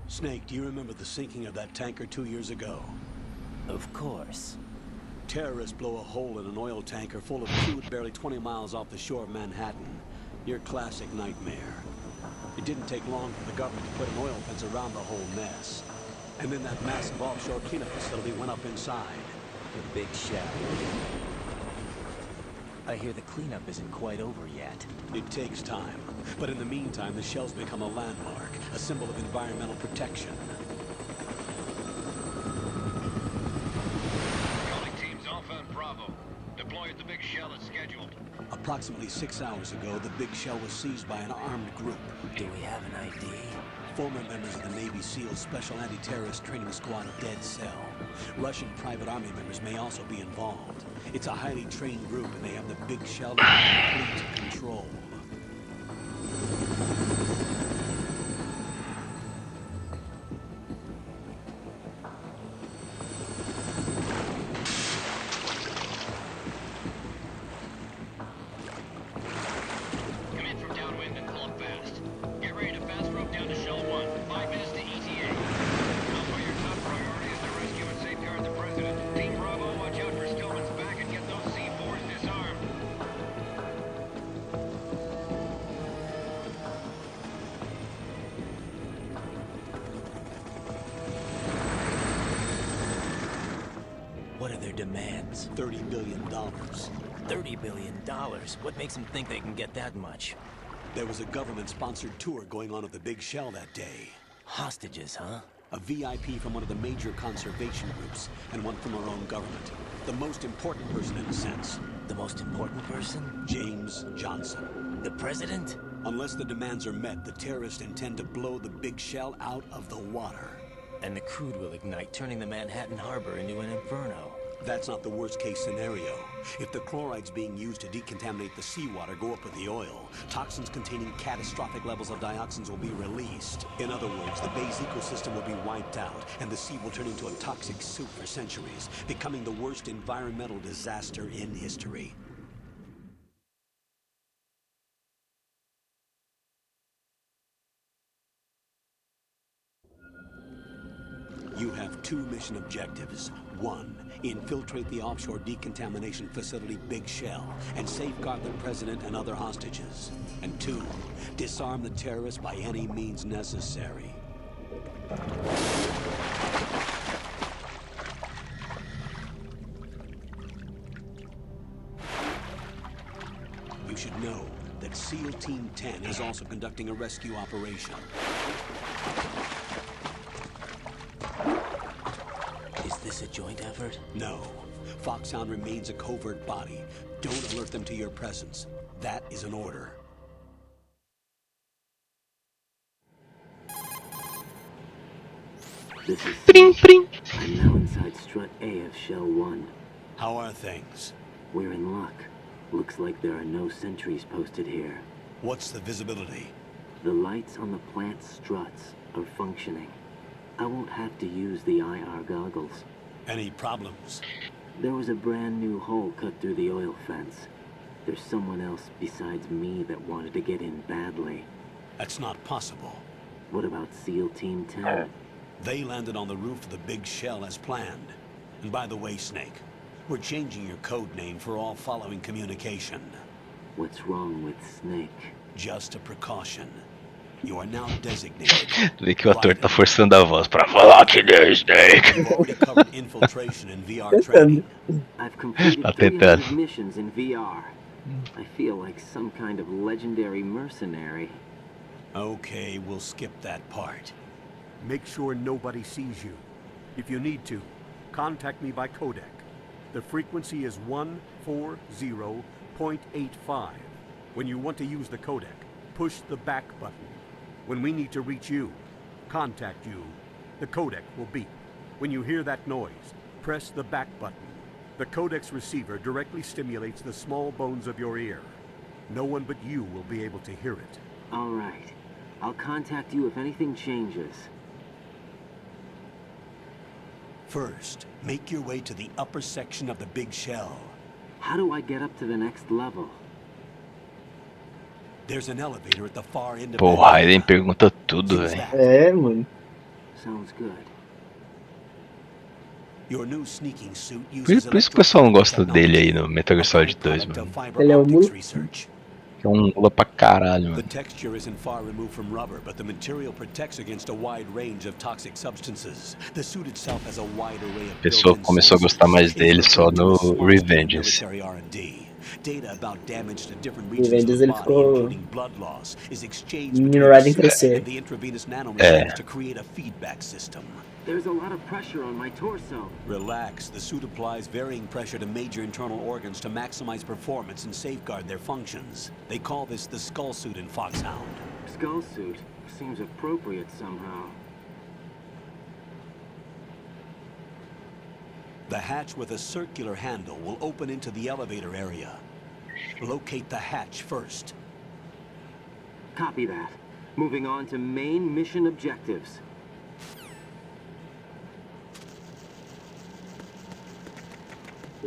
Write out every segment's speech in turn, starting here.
Snake, do you remember the sinking of that tanker 2 years ago? Of course. Terrorists blow a hole in an oil tanker full of crude barely 20 miles off the shore of Manhattan. Your classic nightmare. It didn't take long for the government to put an oil fence around the whole mess. And then that massive offshore cleanup facility went up inside. The big shell. I hear the cleanup isn't quite over yet. It takes time. But in the meantime, the shell's become a landmark, a symbol of environmental protection. Calling teams Alpha and Bravo. Deploy at the big shell as scheduled. Approximately 6 hours ago, the big shell was seized by an armed group. Do we have an ID? Former members of the Navy SEALs Special Anti-Terrorist Training Squad Dead Cell. Russian private army members may also be involved. It's a highly trained group, and they have the big shell under complete control. Come in from downwind and pull up fast. Get ready to fast rope down to Shell 1. 5 minutes to ETA. Alpha, your top priority is to rescue and safeguard the President. Team Bravo, watch out for Stillman's back and get those C4s disarmed. What are their demands? $30 billion. $30 billion. What makes them think they can get that much? There was a government-sponsored tour going on of the big shell that day. Hostages, huh? A VIP from one of the major conservation groups, and one from our own government. The most important person in a sense. The most important person? James Johnson. The president? Unless the demands are met, the terrorists intend to blow the big shell out of the water. And the crude will ignite, turning the Manhattan Harbor into an inferno. That's not the worst-case scenario. If the chlorides being used to decontaminate the seawater go up with the oil, toxins containing catastrophic levels of dioxins will be released. In other words, the bay's ecosystem will be wiped out, and the sea will turn into a toxic soup for centuries, becoming the worst environmental disaster in history. You have 2 mission objectives. 1, infiltrate the offshore decontamination facility Big Shell and safeguard the president and other hostages. And 2, disarm the terrorists by any means necessary. You should know that SEAL Team 10 is also conducting a rescue operation. Is this a joint effort? No. Foxhound remains a covert body. Don't alert them to your presence. That is an order. This is Snake. I'm now inside Strut A of Shell 1. How are things? We're in luck. Looks like there are no sentries posted here. What's the visibility? The lights on the plant struts are functioning. I won't have to use the IR goggles. Any problems? There was a brand new hole cut through the oil fence. There's someone else besides me that wanted to get in badly. That's not possible. What about SEAL Team 10? They landed on the roof of the Big Shell as planned. And by the way, Snake, we're changing your code name for all following communication. What's wrong with Snake? Just a precaution. You are now designated. Tu vê que o ator tá forçando a voz pra falar que nem Snake. You've already covered infiltration and VR training. I've completed Tá 300 tentando. missions in VR. I feel like some kind of legendary mercenary. Okay, we'll skip that part. Make sure nobody sees you. If you need to, contact me by codec. The frequency is 140.85. When you want to use the codec, push the back button. When we need to reach you, contact you, the codec will beep. When you hear that noise, press the back button. The codec's receiver directly stimulates the small bones of your ear. No one but you will be able to hear it. All right. I'll contact you if anything changes. First, make your way to the upper section of the Big Shell. How do I get up to the next level? There's an elevator at the far end of Porra, that ele area. me pergunta tudo, Use velho. that. É, mano. Sounds good. Your new sneaking suit Por uses isso que o pessoal não gosta dele aí no Metal Gear Solid 2, mano. Ele é um muro. Que é um mula pra caralho, The mano. texture isn't far removed from rubber, but the material protects against a wide range of toxic substances. The suit itself has a wide array of A pessoa built-in começou a gostar mais sensors. dele It's só referred to no as small-scale Revengeance. military R&D. Data about damage to different regions of Revengeance the ele body, ficou. including blood loss, is exchanged Menino between the Raiden suit crescer. and the intravenous nanomachines to create a feedback system. There's a lot of pressure on my torso. Relax. The suit applies varying pressure to major internal organs to maximize performance and safeguard their functions. They call this the skull suit in Foxhound. Skull suit seems appropriate somehow. The hatch with a circular handle will open into the elevator area. Locate the hatch first. Copy that. Moving on to main mission objectives.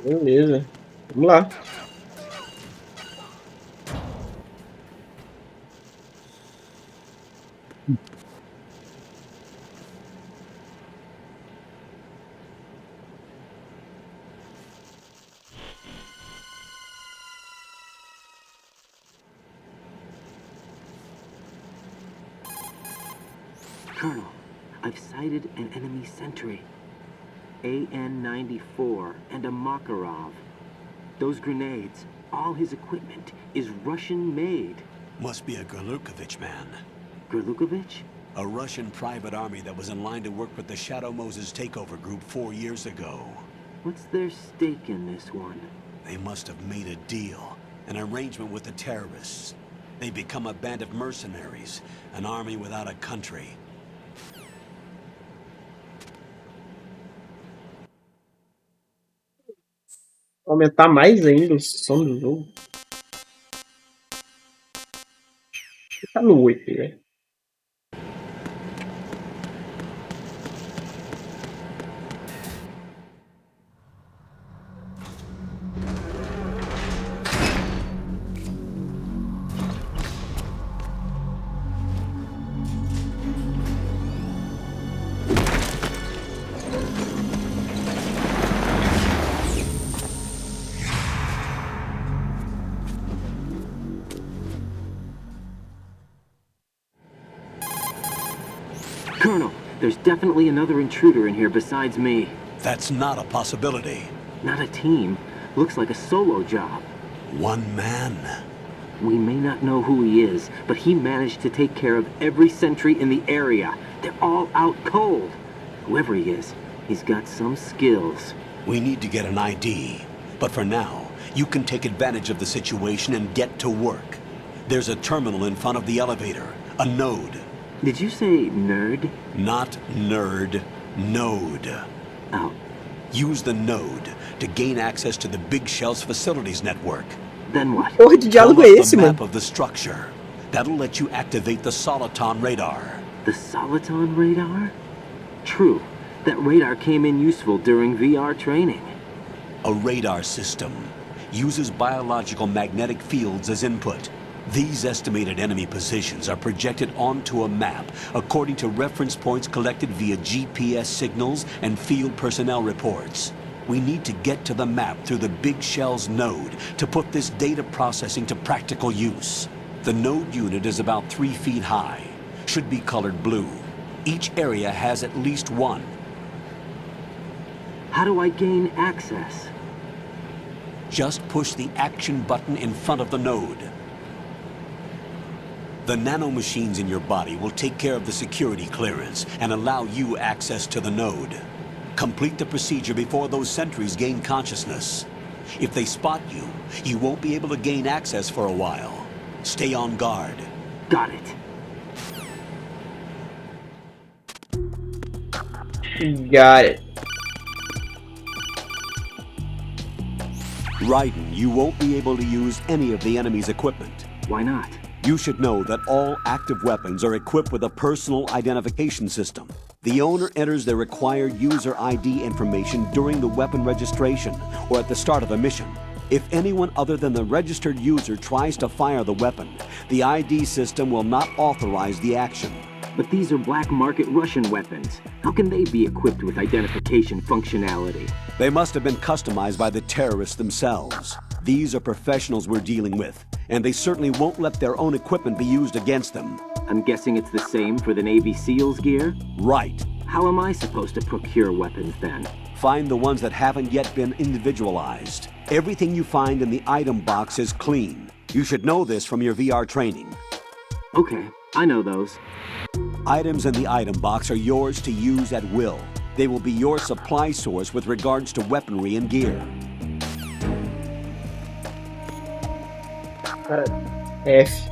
Beleza. Vamos lá. Colonel, I've sighted an enemy sentry. AN-94 and a Makarov. Those grenades, all his equipment, is Russian-made. Must be a Gerlukovich man. Gerlukovich? A Russian private army that was in line to work with the Shadow Moses takeover group 4 years ago. What's their stake in this one? They must have made a deal, an arrangement with the terrorists. They become a band of mercenaries, an army without a country. Aumentar mais ainda o som do jogo. Tá no 8, velho. Colonel, there's definitely another intruder in here besides me. That's not a possibility. Not a team. Looks like a solo job. One man. We may not know who he is, but he managed to take care of every sentry in the area. They're all out cold. Whoever he is, he's got some skills. We need to get an ID. But for now, you can take advantage of the situation and get to work. There's a terminal in front of the elevator. A node. Did you say nerd? Not nerd. Node. Oh, Use the node to gain access to the Big Shell's facilities network. then what? Porra de diálogo Pull é up esse, the mano? map of the structure. That'll let you activate the Soliton radar. The Soliton radar? True. That radar came in useful during VR training. A radar system uses biological magnetic fields as input. These estimated enemy positions are projected onto a map according to reference points collected via GPS signals and field personnel reports. We need to get to the map through the Big Shell's node to put this data processing to practical use. The node unit is about 3 feet high, should be colored blue. Each area has at least one. How do I gain access? Just push the action button in front of the node. The nanomachines in your body will take care of the security clearance and allow you access to the node. Complete the procedure before those sentries gain consciousness. If they spot you, you won't be able to gain access for a while. Stay on guard. Got it. Got it. Raiden, you won't be able to use any of the enemy's equipment. Why not? You should know that all active weapons are equipped with a personal identification system. The owner enters their required user ID information during the weapon registration or at the start of a mission. If anyone other than the registered user tries to fire the weapon, the ID system will not authorize the action. But these are black market Russian weapons. How can they be equipped with identification functionality? They must have been customized by the terrorists themselves. These are professionals we're dealing with, and they certainly won't let their own equipment be used against them. I'm guessing it's the same for the Navy SEALs gear? Right. How am I supposed to procure weapons then? Find the ones that haven't yet been individualized. Everything you find in the item box is clean. You should know this from your VR training. Okay, I know those. Items in the item box are yours to use at will. They will be your supply source with regards to weaponry and gear. F.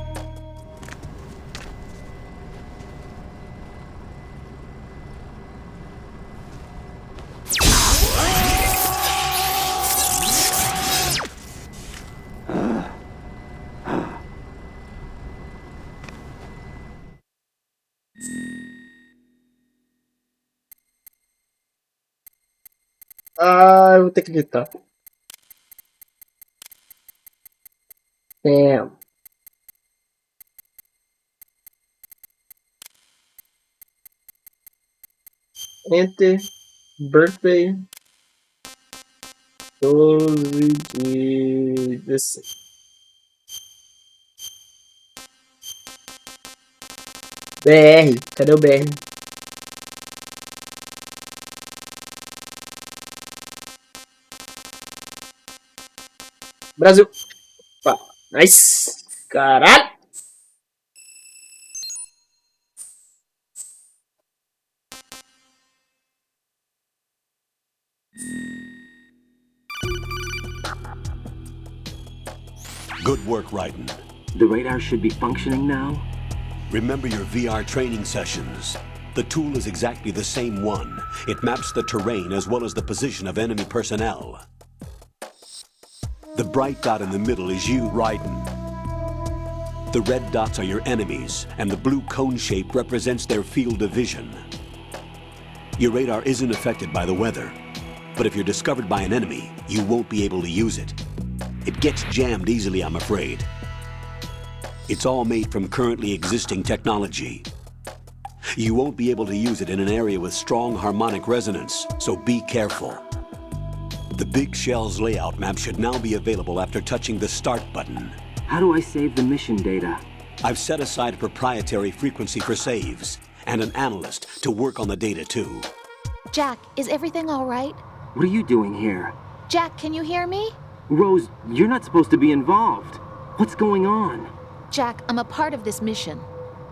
Ah, eu vou ter que editar. Damn. Enter. Birthday. 12 de 16. BR. Cadê o BR? Brasil. Opa. Nice. Caralho. Good work, Raiden. The radar should be functioning now? Remember your VR training sessions. The tool is exactly the same one. It maps the terrain as well as the position of enemy personnel. The bright dot in the middle is you, Raiden. The red dots are your enemies, and the blue cone shape represents their field of vision. Your radar isn't affected by the weather, but if you're discovered by an enemy, you won't be able to use it. It gets jammed easily, I'm afraid. It's all made from currently existing technology. You won't be able to use it in an area with strong harmonic resonance, so be careful. The Big Shell's layout map should now be available after touching the Start button. How do I save the mission data? I've set aside a proprietary frequency for saves, and an analyst to work on the data too. Jack, is everything all right? What are you doing here? Jack, can you hear me? Rose, you're not supposed to be involved. What's going on? Jack, I'm a part of this mission.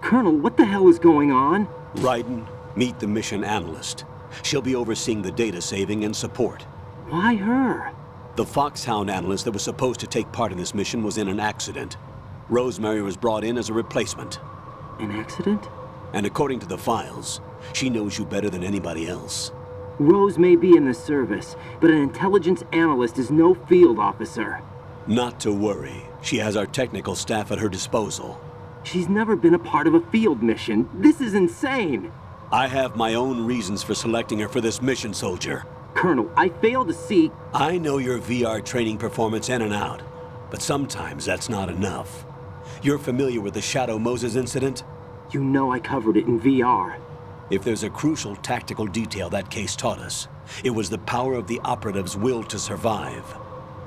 Colonel, what the hell is going on? Raiden, meet the mission analyst. She'll be overseeing the data saving and support. Why her? The Foxhound analyst that was supposed to take part in this mission was in an accident. Rosemary was brought in as a replacement. An accident? And according to the files, she knows you better than anybody else. Rose may be in the service, but an intelligence analyst is no field officer. Not to worry. She has our technical staff at her disposal. She's never been a part of a field mission. This is insane. I have my own reasons for selecting her for this mission, soldier. Colonel, I fail to see... I know your VR training performance in and out, but sometimes that's not enough. You're familiar with the Shadow Moses incident? You know I covered it in VR. If there's a crucial tactical detail that case taught us, it was the power of the operative's will to survive.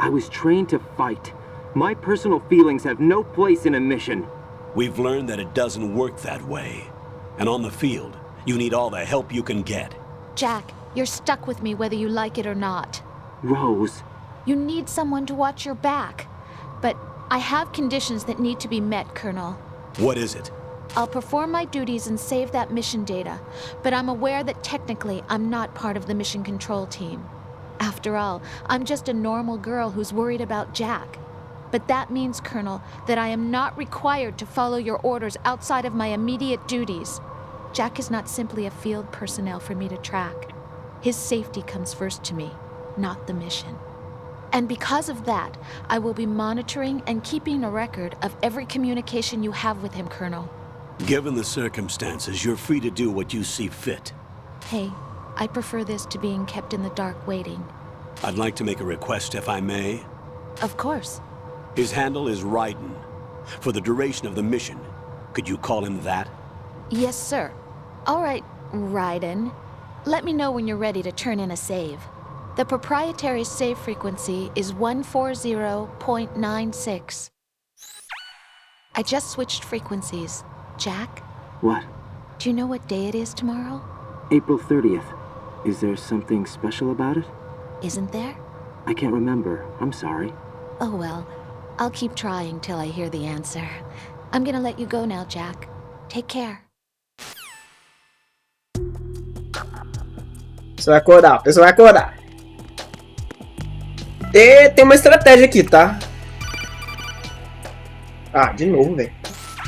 I was trained to fight. My personal feelings have no place in a mission. We've learned that it doesn't work that way. And on the field, you need all the help you can get. Jack, you're stuck with me whether you like it or not. Rose. You need someone to watch your back. But I have conditions that need to be met, Colonel. What is it? I'll perform my duties and save that mission data, but I'm aware that technically I'm not part of the mission control team. After all, I'm just a normal girl who's worried about Jack. But that means, Colonel, that I am not required to follow your orders outside of my immediate duties. Jack is not simply a field personnel for me to track. His safety comes first to me, not the mission. And because of that, I will be monitoring and keeping a record of every communication you have with him, Colonel. Given the circumstances, you're free to do what you see fit. Hey, I prefer this to being kept in the dark waiting. I'd like to make a request, if I may. Of course. His handle is Raiden. For the duration of the mission, could you call him that? Yes, sir. All right, Raiden. Let me know when you're ready to turn in a save. The proprietary save frequency is 140.96. I just switched frequencies. Jack, What? do you know what day it is tomorrow? April 30th. Is there something special about it? Isn't there? I can't remember. I'm sorry. Oh well, I'll keep trying till I hear the answer. I'm gonna let you go now, Jack. Take care. Você vai acordar, a pessoa vai acordar. E tem uma estratégia aqui, tá? Ah, de novo, velho.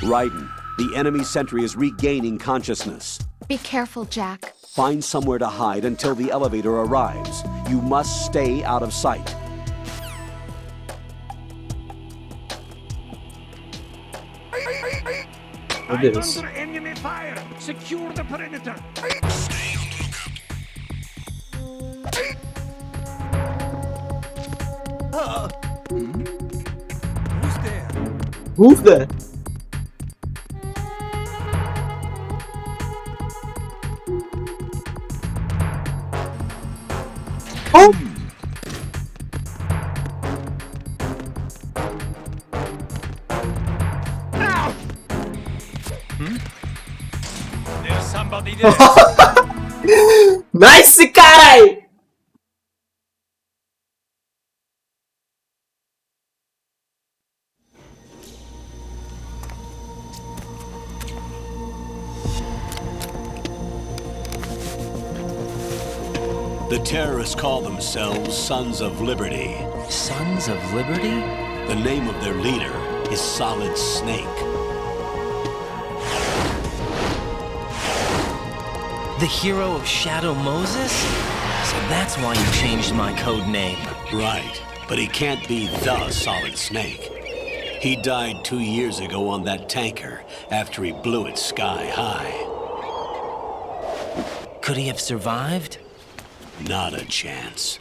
Raiden, the enemy sentry is regaining consciousness. Be careful, Jack. Find somewhere to hide until the elevator arrives. You must stay out of sight. Meu Deus. I'm under enemy fire. Secure the perimeter. Who's there? Who's there? Oh! There's somebody there. Nice, carai! The terrorists call themselves Sons of Liberty. Sons of Liberty? The name of their leader is Solid Snake. The hero of Shadow Moses? So that's why you changed my code name. Right, but he can't be the Solid Snake. He died 2 years ago on that tanker after he blew it sky high. Could he have survived? Not a chance.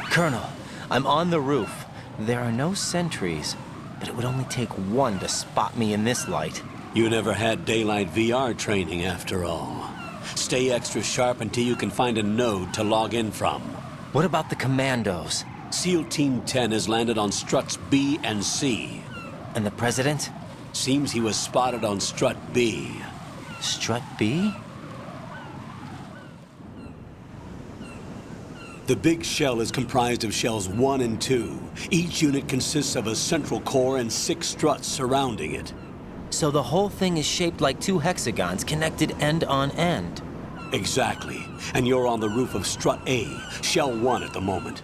Colonel, I'm on the roof. There are no sentries, but it would only take one to spot me in this light. You never had daylight VR training after all. Stay extra sharp until you can find a node to log in from. What about the commandos? SEAL Team 10 has landed on struts B and C. And the president? Seems he was spotted on strut B. Strut B? The big shell is comprised of shells 1 and 2. Each unit consists of a central core and 6 struts surrounding it. So the whole thing is shaped like 2 hexagons connected end on end. Exactly. And you're on the roof of strut A, shell 1 at the moment.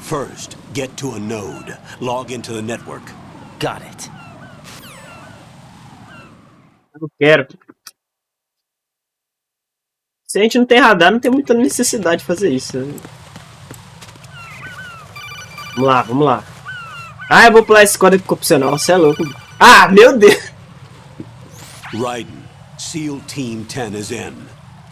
First, get to a node. Log into the network. Got it. Eu quero. Se a gente não tem radar, não tem muita necessidade de fazer isso. Né? Vamos lá, vamos lá. Ah, eu vou pular esse código opcional, você é louco. Ah, meu Deus! Raiden, SEAL Team 10 is in.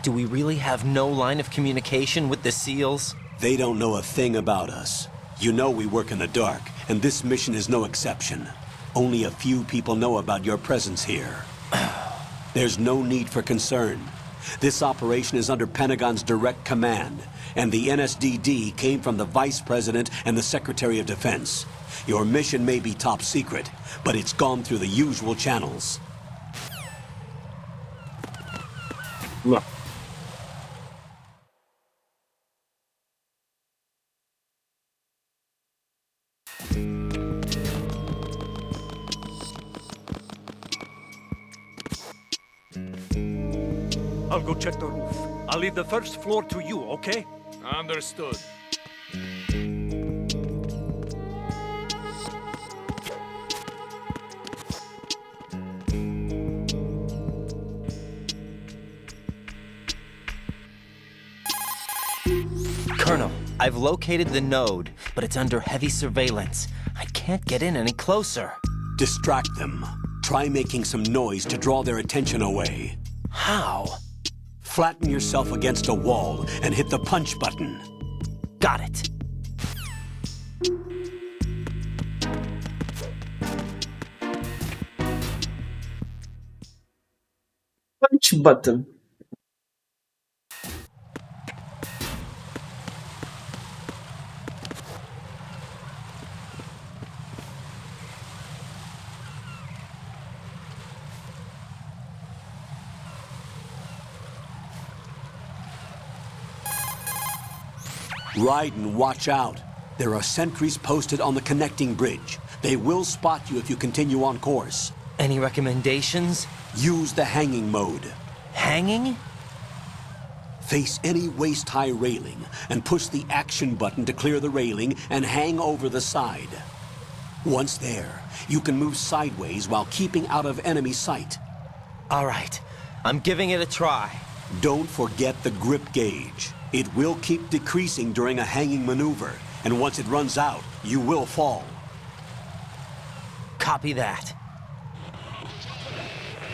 Do we really have no line of communication with the SEALs? They don't know a thing about us. You know we work in the dark, and this mission is no exception. Only a few people know about your presence here. There's no need for concern. This operation is under Pentagon's direct command, and the NSDD came from the Vice President and the Secretary of Defense. Your mission may be top secret, but it's gone through the usual channels. Vamos lá. I'll go check the roof. I'll leave the first floor to you, okay? Understood. Colonel, I've located the node, but it's under heavy surveillance. I can't get in any closer. Distract them. Try making some noise to draw their attention away. How? Flatten yourself against a wall and hit the punch button. Got it. Push button. Raiden, watch out. There are sentries posted on the connecting bridge. They will spot you if you continue on course. Any recommendations? Use the hanging mode. Hanging? Face any waist-high railing and push the action button to clear the railing and hang over the side. Once there, you can move sideways while keeping out of enemy sight. All right, I'm giving it a try. Don't forget the grip gauge. It will keep decreasing during a hanging maneuver, and once it runs out, you will fall. Copy that.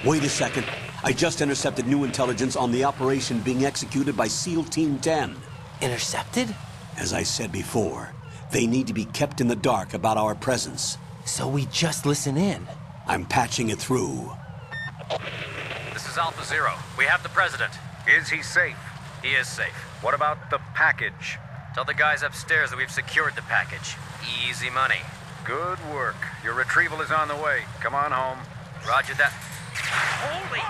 Wait a second. I just intercepted new intelligence on the operation being executed by SEAL Team 10. Intercepted? As I said before, they need to be kept in the dark about our presence. So we just listen in. I'm patching it through. This is Alpha Zero. We have the president. Is he safe? He is safe. What about the package? Tell the guys upstairs that we've secured the package. Easy money. Good work. Your retrieval is on the way. Come on home. Roger that. Holy!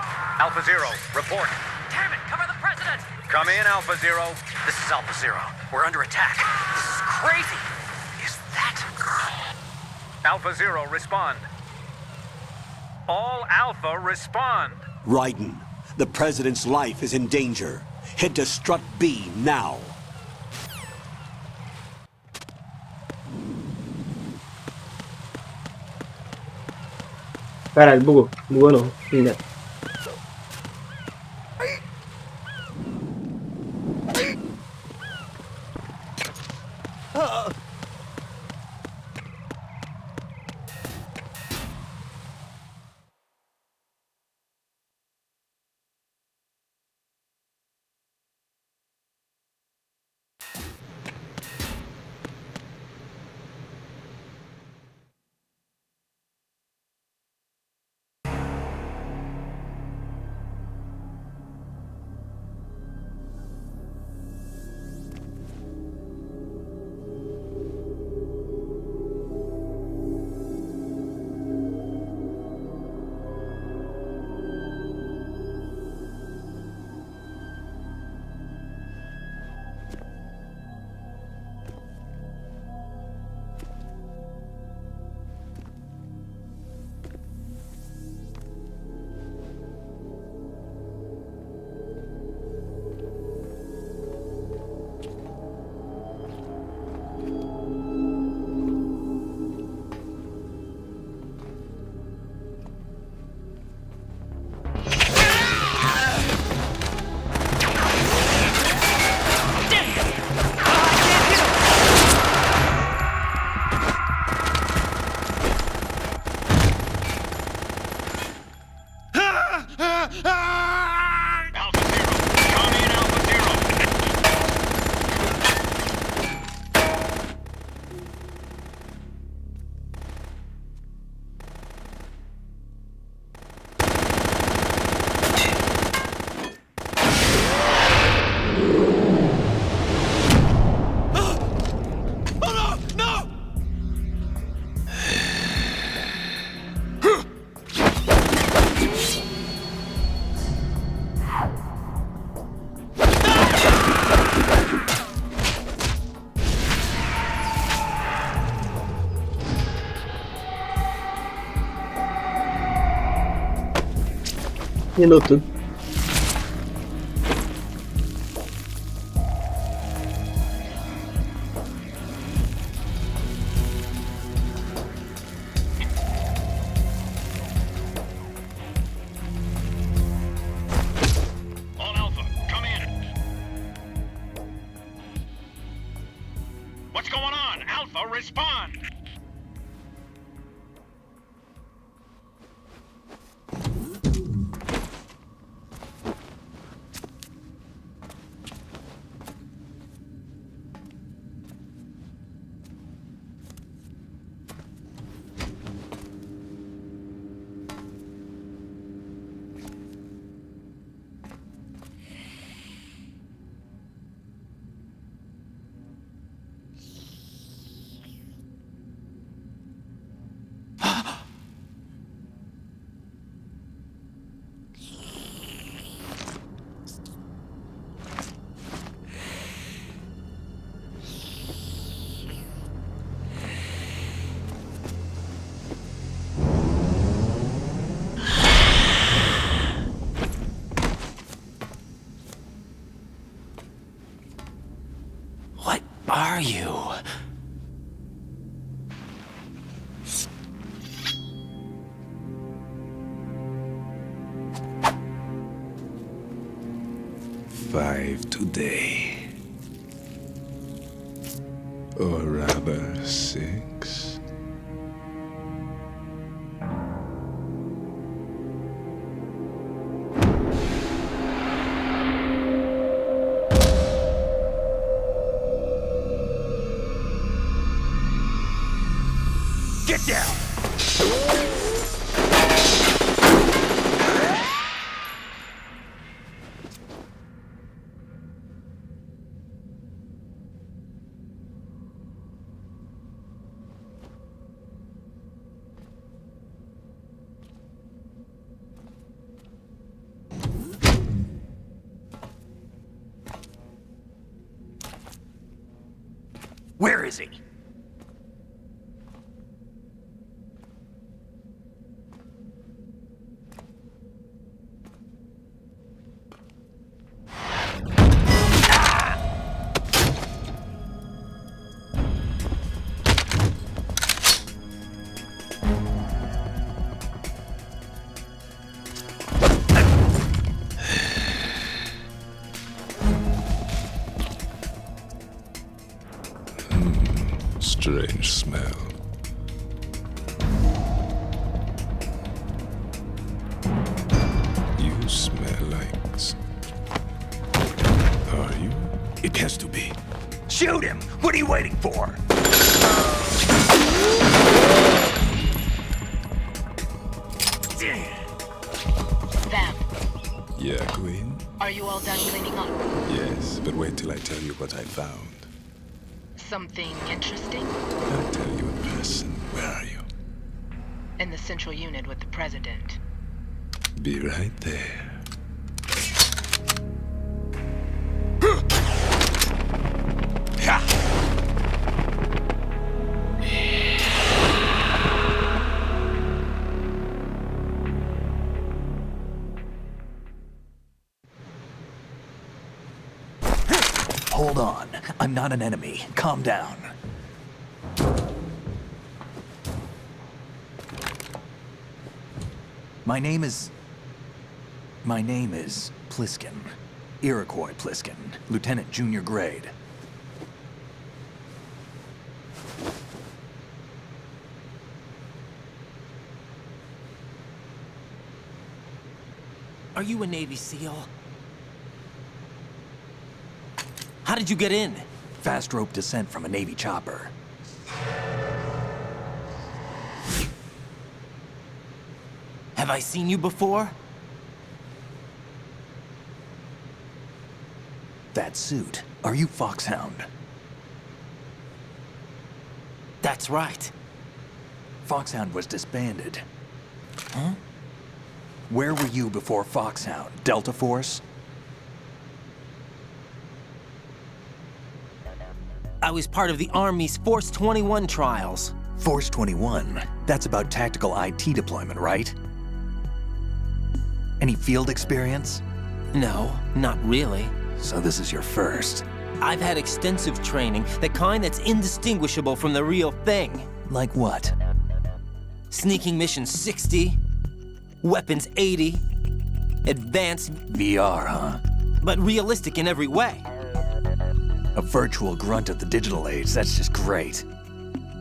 Alpha Zero, report. Damn it! Cover the president! Come in, Alpha Zero. This is Alpha Zero. We're under attack. This is crazy. Is that... Alpha Zero, respond. All Alpha, respond. Raiden, the President's life is in danger. Head to Strut B now. Caralho, bugou. Bugou não. Ainda. Minuto. All Alpha, come in. What's going on? Alpha, respond! are you? Five today. Or rather, 6. Get down! Where is he? Strange smell. You smell like... Are you? It has to be. Shoot him! What are you waiting for? Vamp, Yeah, Queen? are you all done cleaning up? Yes, but wait till I tell you what I found. Something interesting? I'll tell you in person. Where are you? In the central unit with the president. Be right there. Hold on. I'm not an enemy. Calm down. My name is Pliskin. Iroquois Pliskin. Lieutenant Junior Grade. Are you a Navy SEAL? How did you get in? Fast rope descent from a Navy chopper. Have I seen you before? That suit. Are you Foxhound? That's right. Foxhound was disbanded. Huh? Where were you before Foxhound? Delta Force? I was part of the Army's Force 21 trials. Force 21? That's about tactical IT deployment, right? Any field experience? No, not really. So this is your first. I've had extensive training, the kind that's indistinguishable from the real thing. Like what? Sneaking mission 60, weapons 80, advanced... VR, huh? But realistic in every way. A virtual grunt of the digital age, that's just great.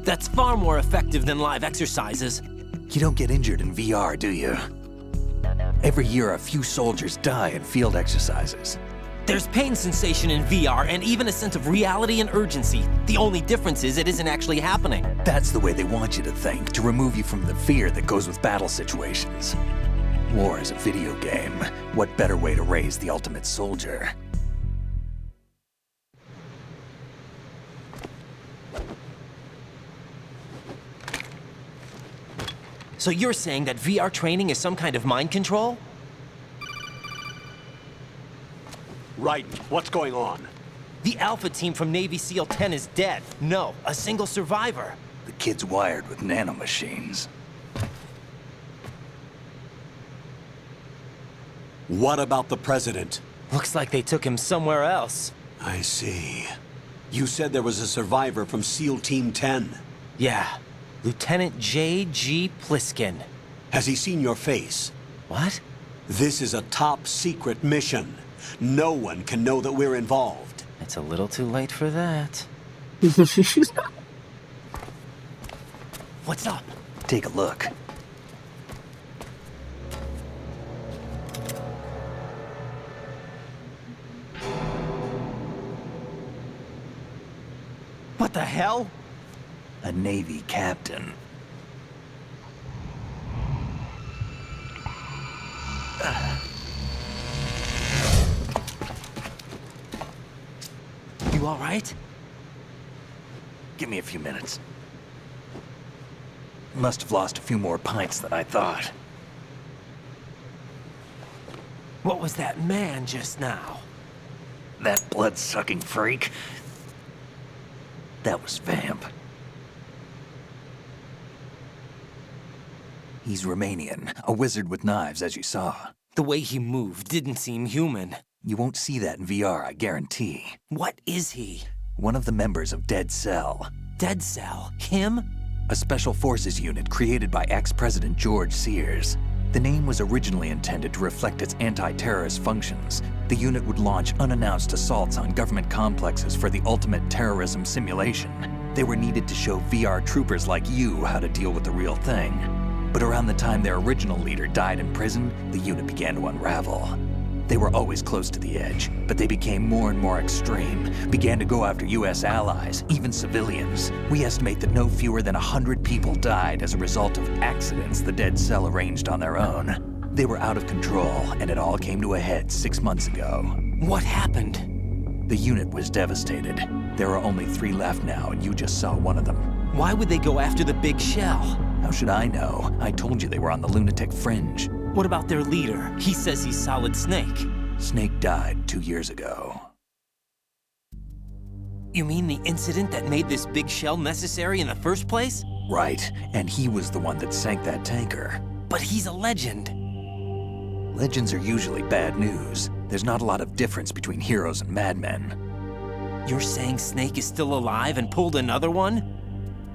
That's far more effective than live exercises. You don't get injured in VR, do you? Every year, a few soldiers die in field exercises. There's pain sensation in VR and even a sense of reality and urgency. The only difference is it isn't actually happening. That's the way they want you to think, to remove you from the fear that goes with battle situations. War is a video game. What better way to raise the ultimate soldier? So you're saying that VR training is some kind of mind control? Right. What's going on? The Alpha team from Navy SEAL 10 is dead. No, a single survivor. The kid's wired with nanomachines. What about the president? Looks like they took him somewhere else. I see. You said there was a survivor from SEAL Team 10. Yeah. Lieutenant J.G. Pliskin. Has he seen your face? What? This is a top secret mission. No one can know that we're involved. It's a little too late for that. What's up? Take a look. What the hell? A Navy captain. You all right? Give me a few minutes. Must have lost a few more pints than I thought. What was that man just now? That blood-sucking freak? That was Vamp. He's Romanian, a wizard with knives, as you saw. The way he moved didn't seem human. You won't see that in VR, I guarantee. What is he? One of the members of Dead Cell. Dead Cell? Him? A special forces unit created by ex-President George Sears. The name was originally intended to reflect its anti-terrorist functions. The unit would launch unannounced assaults on government complexes for the ultimate terrorism simulation. They were needed to show VR troopers like you how to deal with the real thing. But around the time their original leader died in prison, the unit began to unravel. They were always close to the edge, but they became more and more extreme, began to go after US allies, even civilians. We estimate that no fewer than 100 people died as a result of accidents the Dead Cell arranged on their own. They were out of control, and it all came to a head 6 months ago. What happened? The unit was devastated. There are only 3 left now, and you just saw one of them. Why would they go after the big shell? How should I know? I told you they were on the lunatic fringe. What about their leader? He says he's Solid Snake. Snake died 2 years ago. You mean the incident that made this big shell necessary in the first place? Right, and he was the one that sank that tanker. But he's a legend. Legends are usually bad news. There's not a lot of difference between heroes and madmen. You're saying Snake is still alive and pulled another one?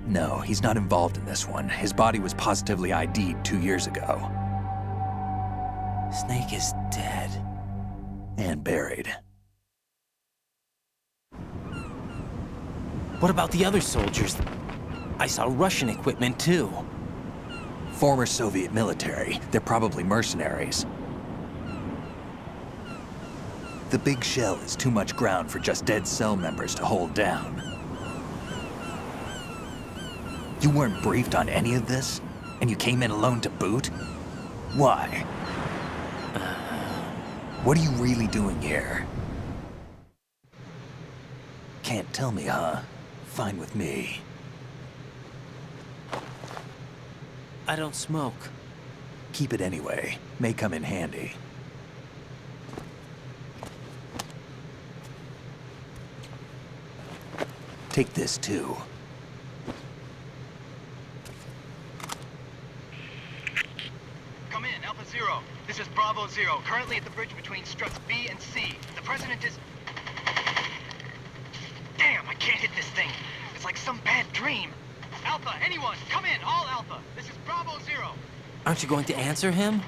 No, he's not involved in this one. His body was positively ID'd 2 years ago. Snake is dead. And buried. What about the other soldiers? I saw Russian equipment too. Former Soviet military. They're probably mercenaries. The big shell is too much ground for just Dead Cell members to hold down. You weren't briefed on any of this? And you came in alone to boot? Why? What are you really doing here? Can't tell me, huh? Fine with me. I don't smoke. Keep it anyway. May come in handy. Take this too. Come in, Alpha Zero. This is Bravo Zero, currently at the bridge between struts B and C. The President is... Damn, I can't hit this thing. It's like some bad dream. Alpha, anyone, come in, all Alpha. This is Bravo Zero. Aren't you going to answer him?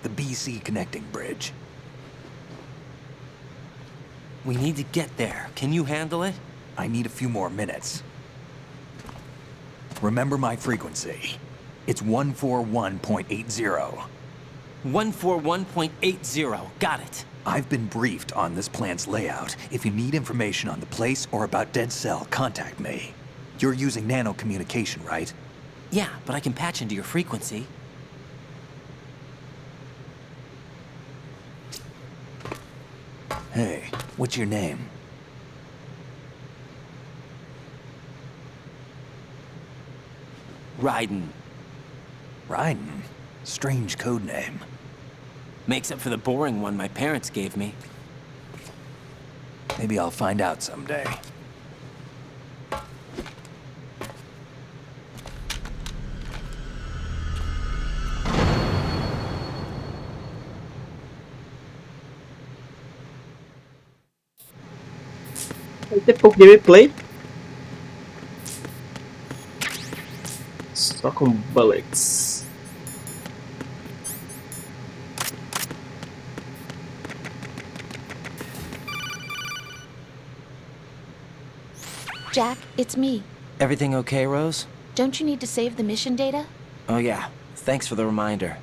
The BC connecting bridge. We need to get there. Can you handle it? I need a few more minutes. Remember my frequency. It's 141.80. 141.80. Got it. I've been briefed on this plant's layout. If you need information on the place or about Dead Cell, contact me. You're using nano communication, right? Yeah, but I can patch into your frequency. Hey, what's your name? Raiden. Raiden? Strange code name. Makes up for the boring one my parents gave me. Maybe I'll find out someday. Vai ter pouco gameplay. Só com bullets. Jack, it's me. Everything okay, Rose? Don't you need to save the mission data? Oh yeah, thanks for the reminder.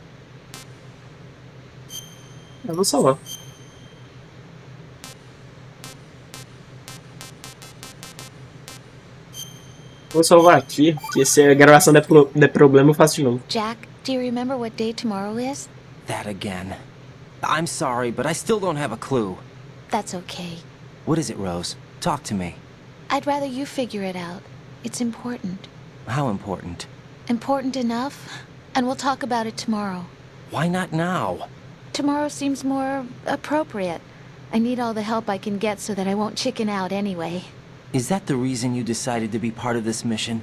Eu vou salvar. Vou salvar aqui, que se a gravação der problema eu faço de novo. Jack, do you remember what day tomorrow is? That again. I'm sorry, but I still don't have a clue. That's okay. What is it, Rose? Talk to me. I'd rather you figure it out. It's important. How important? Important enough? And we'll talk about it tomorrow. Why not now? Tomorrow seems more appropriate. I need all the help I can get so that I won't chicken out anyway. Is that the reason you decided to be part of this mission?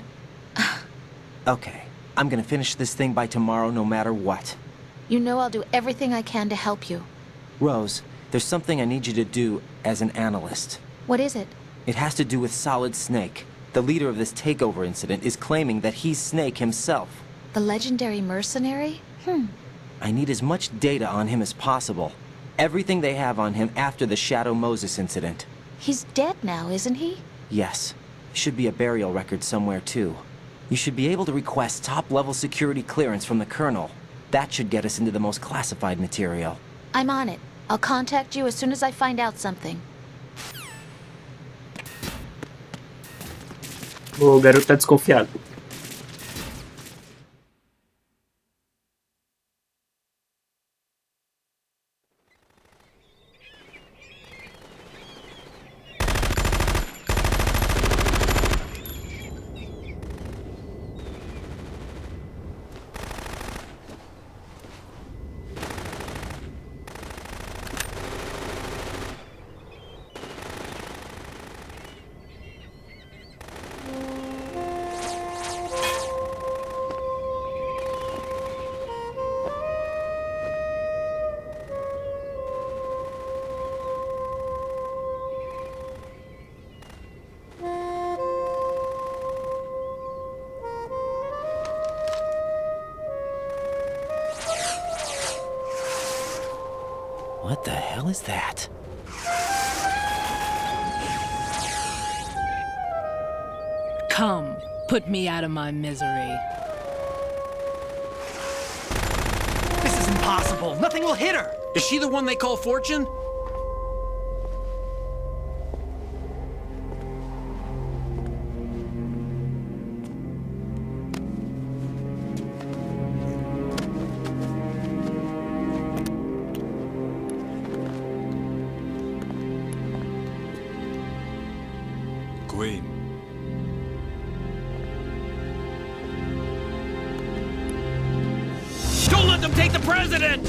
Okay, I'm gonna finish this thing by tomorrow no matter what. You know I'll do everything I can to help you. Rose, there's something I need you to do as an analyst. What is it? It has to do with Solid Snake. The leader of this takeover incident is claiming that he's Snake himself. The legendary mercenary? I need as much data on him as possible. Everything they have on him after the Shadow Moses incident. He's dead now, isn't he? Yes. Should be a burial record somewhere, too. You should be able to request top-level security clearance from the Colonel. That should get us into the most classified material. I'm on it. I'll contact you as soon as I find out something. O garoto tá desconfiado. What the hell is that? Come, put me out of my misery. This is impossible. Nothing will hit her. Is she the one they call Fortune? Queen. Don't let them take the president!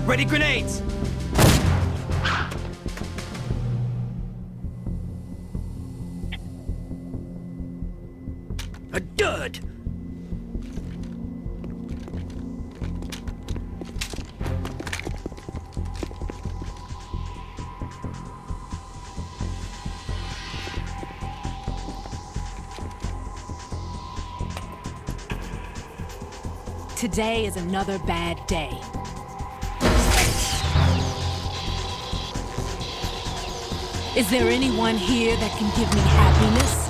Ready grenades! A dud! Today is another bad day. Is there anyone here that can give me happiness?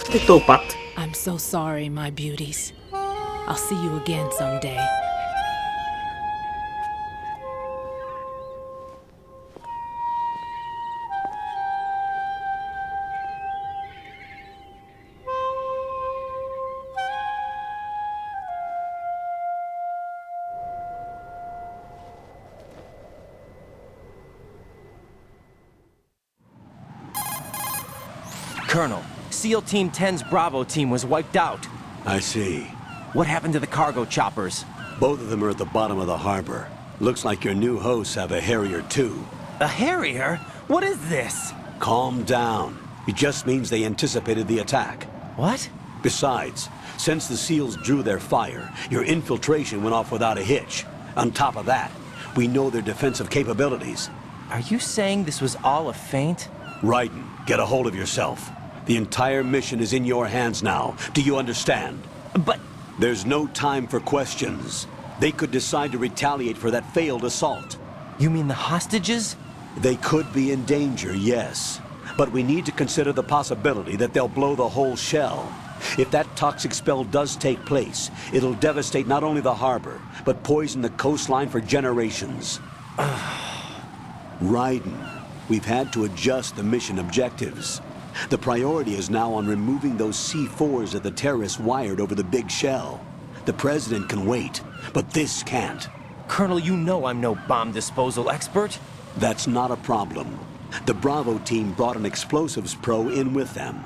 Deitou o pato. I'm so sorry, my beauties. I'll see you again someday. Colonel, SEAL Team 10's Bravo team was wiped out. I see. What happened to the cargo choppers? Both of them are at the bottom of the harbor. Looks like your new hosts have a Harrier too. A Harrier? What is this? Calm down. It just means they anticipated the attack. What? Besides, since the SEALs drew their fire, your infiltration went off without a hitch. On top of that, we know their defensive capabilities. Are you saying this was all a feint? Raiden, get a hold of yourself. The entire mission is in your hands now. Do you understand? But... There's no time for questions. They could decide to retaliate for that failed assault. You mean the hostages? They could be in danger, yes. But we need to consider the possibility that they'll blow the whole shell. If that toxic spell does take place, it'll devastate not only the harbor, but poison the coastline for generations. Raiden, we've had to adjust the mission objectives. The priority is now on removing those C4s that the terrorists wired over the big shell. The President can wait, but this can't. Colonel, you know I'm no bomb disposal expert. That's not a problem. The Bravo team brought an explosives pro in with them.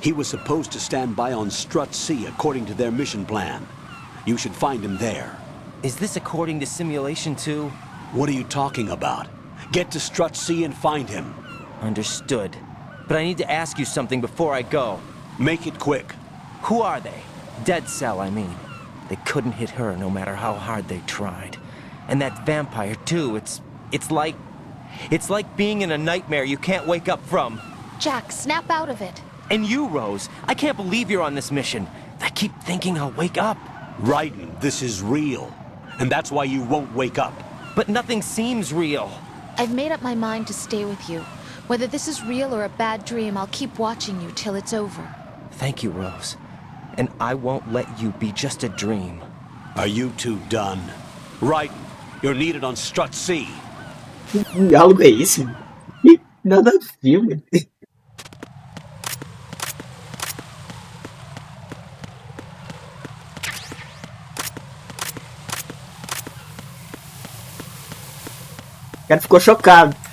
He was supposed to stand by on Strut C according to their mission plan. You should find him there. Is this according to simulation too? What are you talking about? Get to Strut C and find him. Understood. But I need to ask you something before I go. Make it quick. Who are they? Dead Cell, I mean. They couldn't hit her no matter how hard they tried. And that vampire too, it's like being in a nightmare you can't wake up from. Jack, snap out of it. And you, Rose, I can't believe you're on this mission. I keep thinking I'll wake up. Raiden, this is real. And that's why you won't wake up. But nothing seems real. I've made up my mind to stay with you. Whether this is real or a bad dream, I'll keep watching you till it's over. Thank you, Rose. And I won't let you be just a dream. Are you two done? Raiden, you're needed on Strut C. Que diálogo é esse? Nada a ver, mano. O cara ficou chocado.